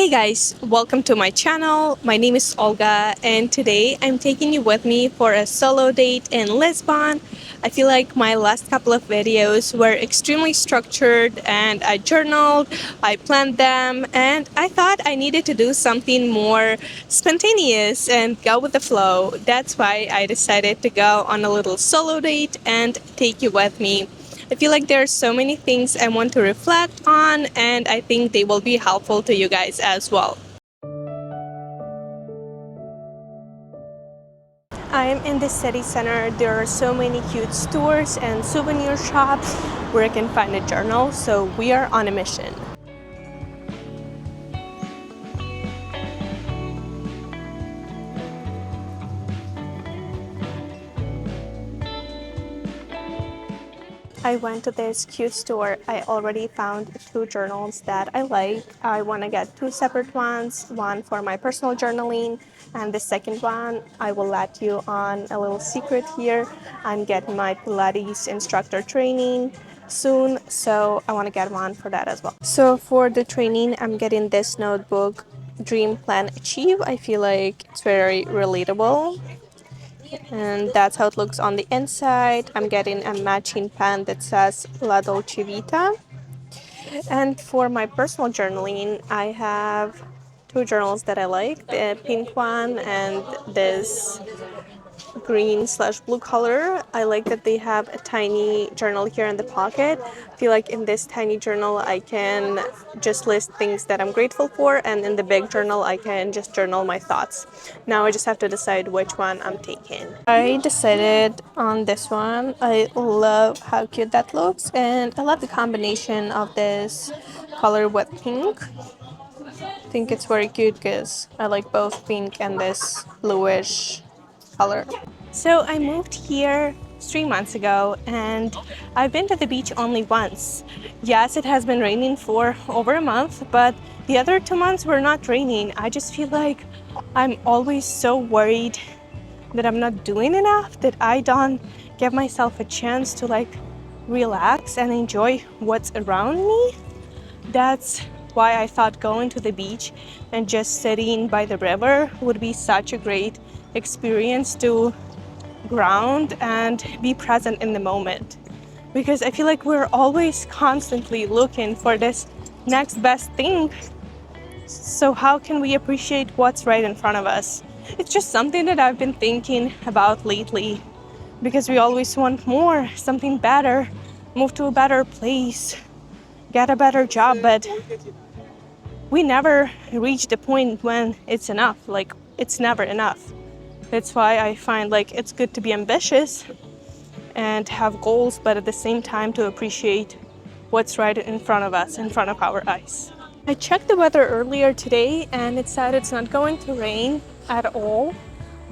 Hey guys, welcome to my channel. My name is Olga and today I'm taking you with me for a solo date in Lisbon. I feel like my last couple of videos were extremely structured and I journaled, I planned them, and I thought I needed to do something more spontaneous and go with the flow. That's why I decided to go on a little solo date and take you with me. I feel like there are so many things I want to reflect on, and I think they will be helpful to you guys as well. I'm in the city center. There are so many cute stores and souvenir shops where I can find a journal, so we are on a mission. I went to this cute store. I already found two journals that I like. I want to get two separate ones, one for my personal journaling, and the second one I will let you on a little secret here. I'm getting my Pilates instructor training soon, so I want to get one for that as well. So for the training, I'm getting this notebook, Dream Plan Achieve. I feel like it's very relatable, and that's how it looks on the inside. I'm getting a matching pen that says La Dolce Vita. And for my personal journaling, I have two journals that I like, the pink one and this green/blue color. I like that they have a tiny journal here in the pocket. I feel like in this tiny journal I can just list things that I'm grateful for, and in the big journal I can just journal my thoughts. Now I just have to decide which one I'm taking. I decided on this one. I love how cute that looks, and I love the combination of this color with pink. I think it's very cute because I like both pink and this bluish color. So I moved here 3 months ago and I've been to the beach only once. Yes, it has been raining for over a month, but the other 2 months were not raining. I just feel like I'm always so worried that I'm not doing enough, that I don't give myself a chance to relax and enjoy what's around me. That's why I thought going to the beach and just sitting by the river would be such a great experience to ground and be present in the moment. Because I feel like we're always constantly looking for this next best thing. So how can we appreciate what's right in front of us? It's just something that I've been thinking about lately, because we always want more, something better, move to a better place, get a better job, but we never reach the point when it's enough. It's never enough. That's why I find it's good to be ambitious and have goals, but at the same time to appreciate what's right in front of us, in front of our eyes. I checked the weather earlier today and it said it's not going to rain at all,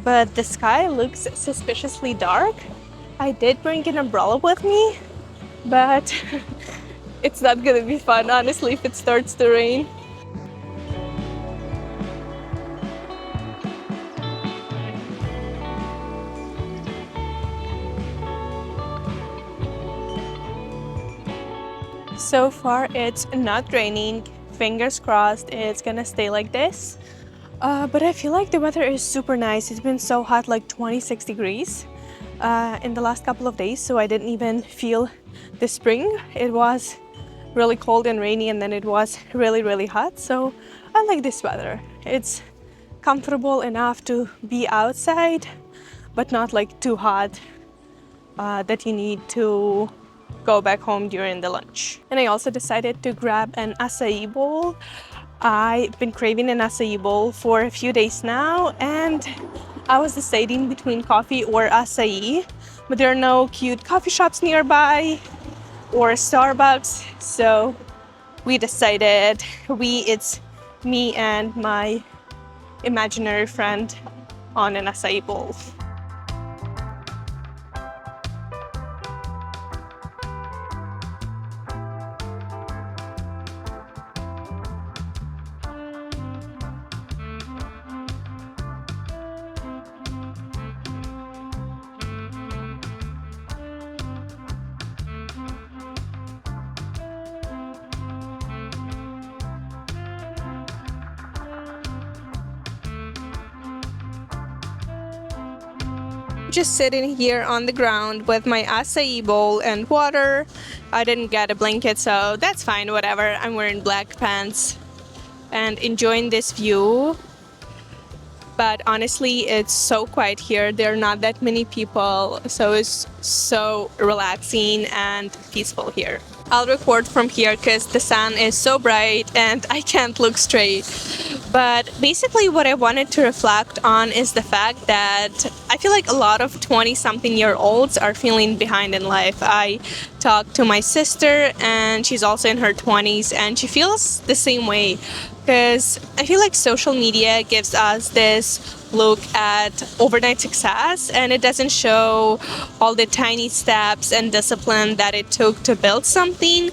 but the sky looks suspiciously dark. I did bring an umbrella with me, but it's not gonna be fun, honestly, if it starts to rain. So far, it's not raining. Fingers crossed it's gonna stay like this. But I feel like the weather is super nice. It's been so hot, like 26 degrees in the last couple of days, so I didn't even feel the spring. It was really cold and rainy, and then it was really, really hot. So I like this weather. It's comfortable enough to be outside, but not too hot that you need to go back home during the lunch. And I also decided to grab an acai bowl. I've been craving an acai bowl for a few days now, and I was deciding between coffee or acai, but there are no cute coffee shops nearby or Starbucks, so it's me and my imaginary friend on an acai bowl. Just sitting here on the ground with my acai bowl and water. I didn't get a blanket, so that's fine, whatever. I'm wearing black pants and enjoying this view. But honestly, it's so quiet here. There are not that many people, so it's so relaxing and peaceful here. I'll record from here because the sun is so bright and I can't look straight. But basically, what I wanted to reflect on is the fact that I feel like a lot of 20-something-year-olds are feeling behind in life. I talked to my sister, and she's also in her 20s, and she feels the same way. Because I feel like social media gives us this look at overnight success, and it doesn't show all the tiny steps and discipline that it took to build something.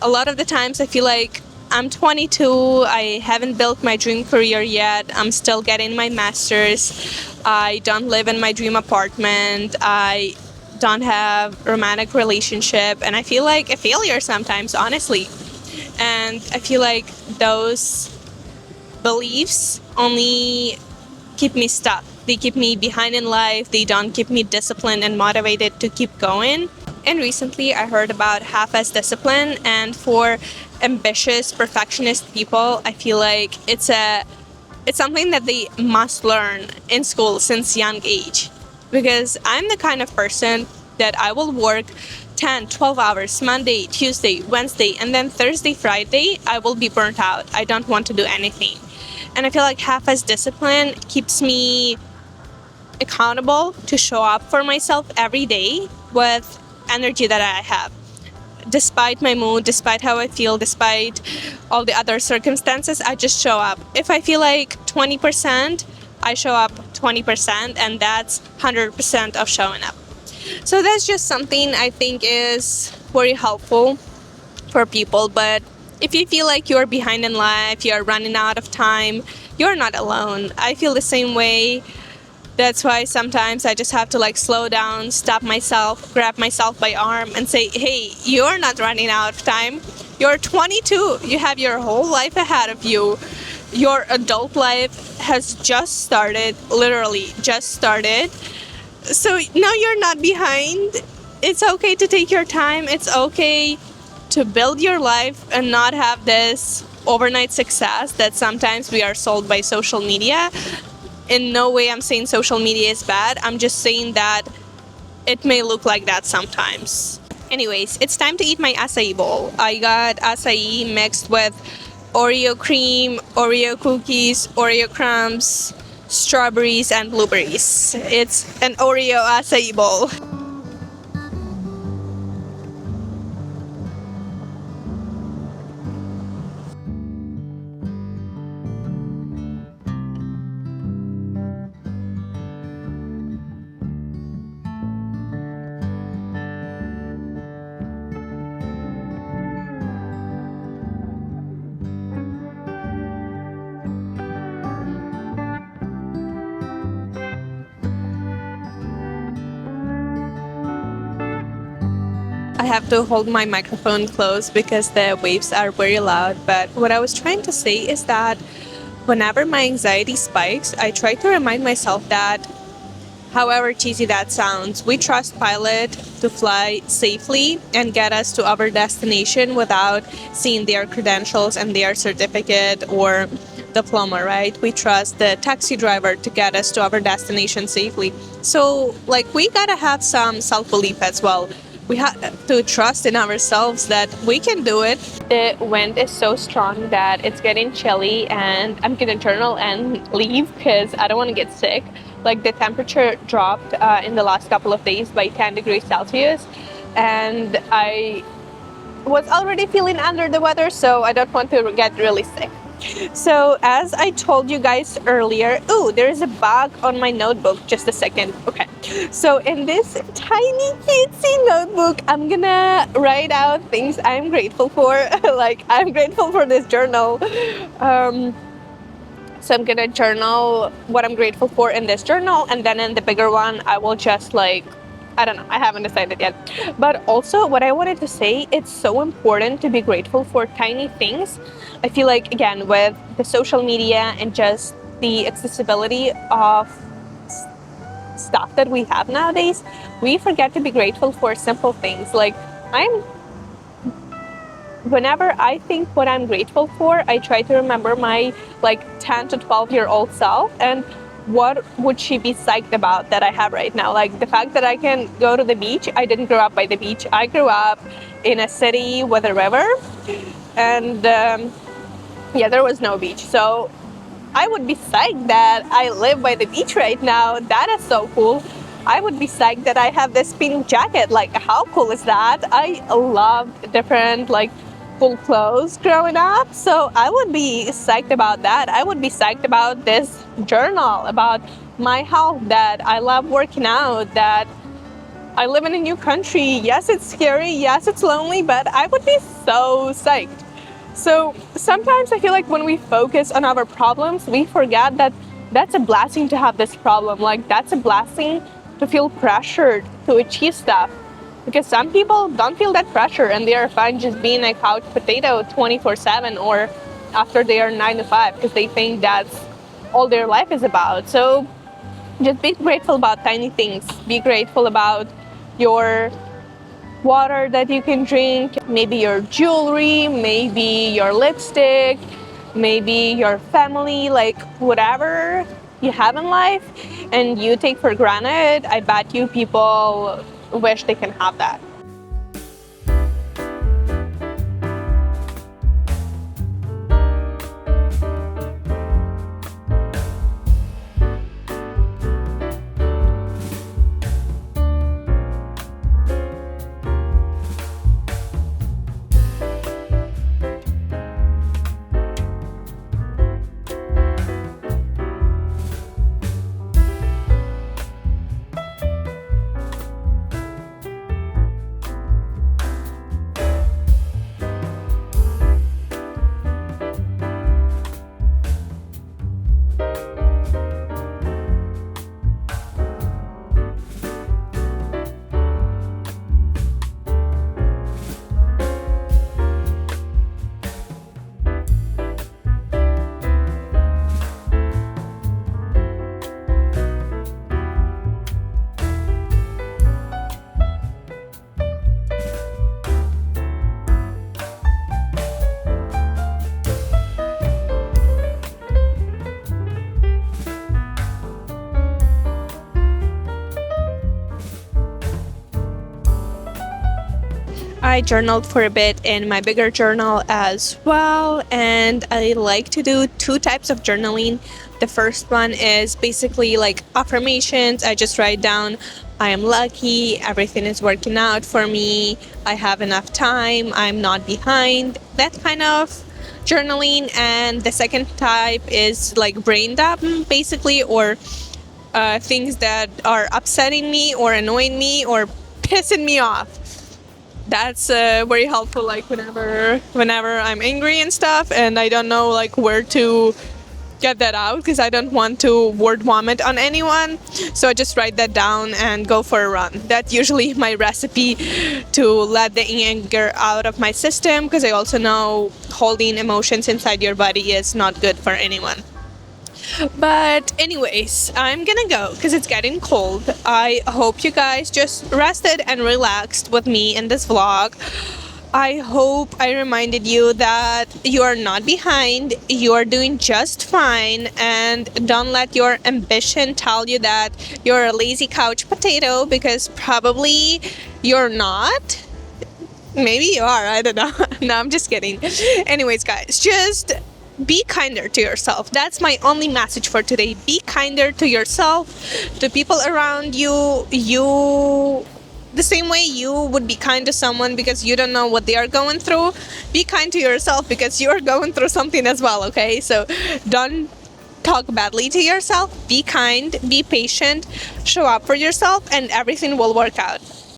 A lot of the times I feel like I'm 22, I haven't built my dream career yet, I'm still getting my master's, I don't live in my dream apartment, I don't have a romantic relationship, and I feel like a failure sometimes, honestly. And I feel like those beliefs only keep me stuck. They keep me behind in life. They don't keep me disciplined and motivated to keep going. And recently I heard about half-ass discipline, and for ambitious perfectionist people, I feel like it's something that they must learn in school since young age. Because I'm the kind of person that I will work 10, 12 hours Monday, Tuesday, Wednesday, and then Thursday, Friday, I will be burnt out. I don't want to do anything. And I feel like half-ass discipline keeps me accountable to show up for myself every day with energy that I have. Despite my mood, despite how I feel, despite all the other circumstances, I just show up. If I feel like 20%, I show up 20%, and that's 100% of showing up. So that's just something I think is very helpful for people. But if you feel like you're behind in life, you're running out of time, you're not alone. I feel the same way. That's why sometimes I just have to slow down, stop myself, grab myself by arm and say, hey, you're not running out of time. You're 22. You have your whole life ahead of you. Your adult life has just started, literally just started. So now you're not behind. It's okay to take your time. It's okay to build your life and not have this overnight success that sometimes we are sold by social media. In no way I'm saying social media is bad. I'm just saying that it may look like that sometimes. Anyways, it's time to eat my acai bowl. I got acai mixed with Oreo cream, Oreo cookies, Oreo crumbs, strawberries, and blueberries. It's an Oreo acai bowl. I have to hold my microphone close because the waves are very loud. But what I was trying to say is that whenever my anxiety spikes, I try to remind myself that, however cheesy that sounds, we trust pilot to fly safely and get us to our destination without seeing their credentials and their certificate or diploma, right? We trust the taxi driver to get us to our destination safely. So, we gotta have some self-belief as well. We have to trust in ourselves that we can do it. The wind is so strong that it's getting chilly, and I'm gonna journal and leave because I don't want to get sick. The temperature dropped in the last couple of days by 10 degrees Celsius, and I was already feeling under the weather, so I don't want to get really sick. So as I told you guys earlier, there is a bug on my notebook. Just a second. Okay. So in this tiny cutesy notebook, I'm gonna write out things I'm grateful for. I'm grateful for this journal. So I'm gonna journal what I'm grateful for in this journal, and then in the bigger one, I will just I don't know, I haven't decided yet. But also what I wanted to say, it's so important to be grateful for tiny things. I feel like, again, with the social media and just the accessibility of stuff that we have nowadays, we forget to be grateful for simple things. Like, whenever I think what I'm grateful for, I try to remember my 10 to 12-year-old self and what would she be psyched about that I have right now. Like the fact that I can go to the beach. I didn't grow up by the beach. I grew up in a city with a river, and there was no beach. So I would be psyched that I live by the beach right now. That is so cool. I would be psyched that I have this pink jacket. Like, how cool is that? I loved different full clothes growing up, so I would be psyched about that. I would be psyched about this journal, about my health, that I love working out, that I live in a new country. Yes, it's scary. Yes, it's lonely, but I would be so psyched. So sometimes I feel like when we focus on our problems, we forget that that's a blessing to have this problem. Like, that's a blessing to feel pressured to achieve stuff. Because some people don't feel that pressure and they are fine just being a couch potato 24/7 or after they are 9 to 5 because they think that's all their life is about. So just be grateful about tiny things. Be grateful about your water that you can drink, maybe your jewelry, maybe your lipstick, maybe your family, like whatever you have in life and you take for granted. I bet you people wish they can have that. I journaled for a bit in my bigger journal as well, and I like to do two types of journaling. The first one is basically like affirmations. I just write down, I am lucky, everything is working out for me, I have enough time, I'm not behind, that kind of journaling. And the second type is like brain dump, basically, or things that are upsetting me or annoying me or pissing me off. That's very helpful, like whenever I'm angry and stuff and I don't know like where to get that out because I don't want to word vomit on anyone. So I just write that down and go for a run. That's usually my recipe to let the anger out of my system, because I also know holding emotions inside your body is not good for anyone. But anyways, I'm gonna go because it's getting cold. I hope you guys just rested and relaxed with me in this vlog. I hope I reminded you that you are not behind, you are doing just fine, and don't let your ambition tell you that you're a lazy couch potato, because probably you're not. Maybe you are, I don't know. No, I'm just kidding. Anyways, guys, just be kinder to yourself. That's my only message for today. Be kinder to yourself, to people around you. The same way you would be kind to someone because you don't know what they are going through, be kind to yourself because you're going through something as well, okay? So don't talk badly to yourself. Be kind, be patient, show up for yourself, and everything will work out.